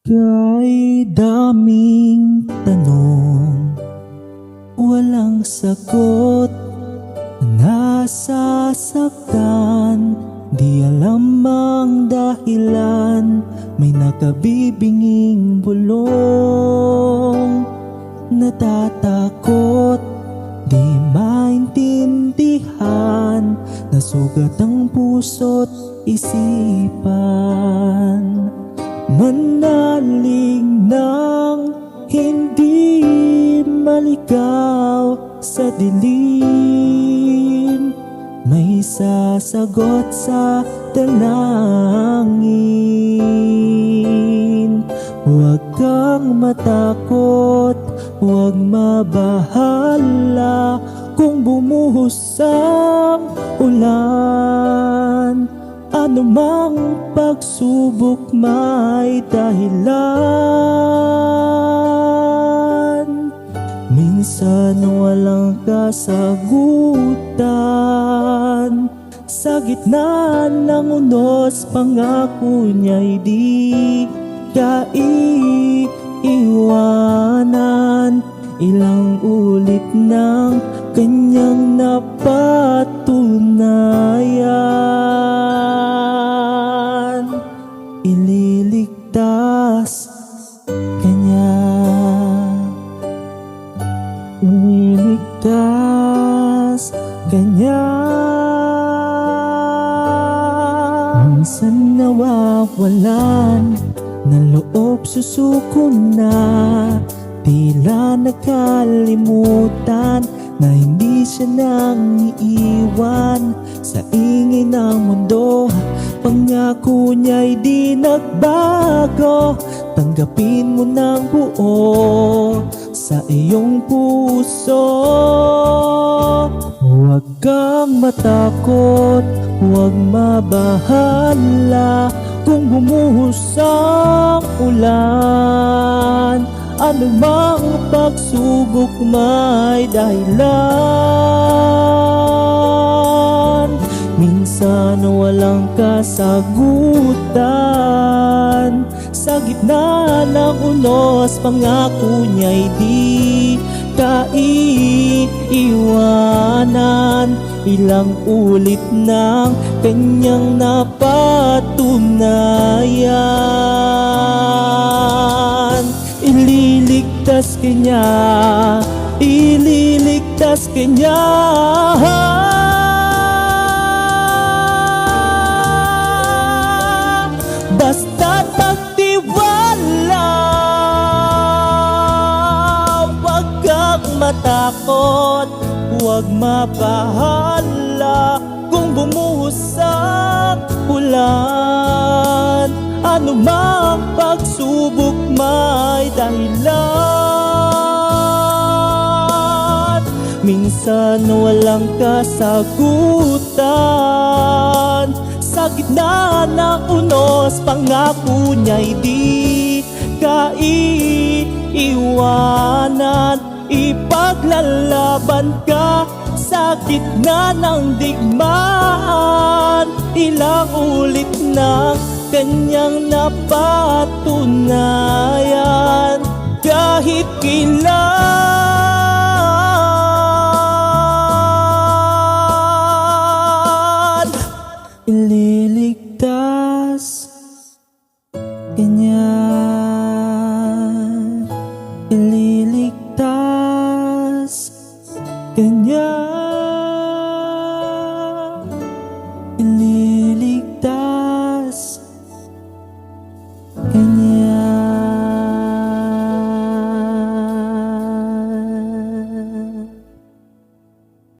Kay daming tanong, walang sagot. Nasasaktan, di alam ang dahilan. May nakabibinging bulong. Natatakot, di maintindihan. Nasugat ang puso't isipan. Manalig ng hindi maligaw sa dilim. May sasagot sa dalangin. Huwag kang matakot, huwag mabahala kung bumuhos ang ulan. Anumang pagsubok may dahilan. Minsan walang kasagutan. Sa gitna ng unos, pangako niya'y di kaiiwanan. Ilang ulit ng kanyang napatunayan. Ililigtas kanya, ililigtas kanya. Minsan nawawalan ng loob, susuko na. Tila nakalimutan na hindi siya nang iiwan. Sa ingay ng mundo, pangako niya'y di nagbago. Tanggapin mo ng buo sa iyong puso. Huwag kang matakot, huwag mabahala kung bumuhos ang ulan. Anumang pagsubok may dahilan. Minsan walang kasagutan. Sa gitna ng unos, pangako niya'y di kaiiwanan. Ilang ulit ng kanyang napatunayan. Ililigtas kanya, ililigtas kanya. Basta't magtiwala, huwag kang matakot, huwag mabahala kung bumuhos ang ulan. Anumang pagsubok may dahilan. Minsan walang kasagutan. Sa gitna ng unos, pangako niya'y di kaiiwanan. Ipaglalaban ka sa gitna ng digmaan. Ilang ulit na kanyang napatunayan. Kahit kailan, ililigtas kanya, ililigtas kanya, ililigtas kanya.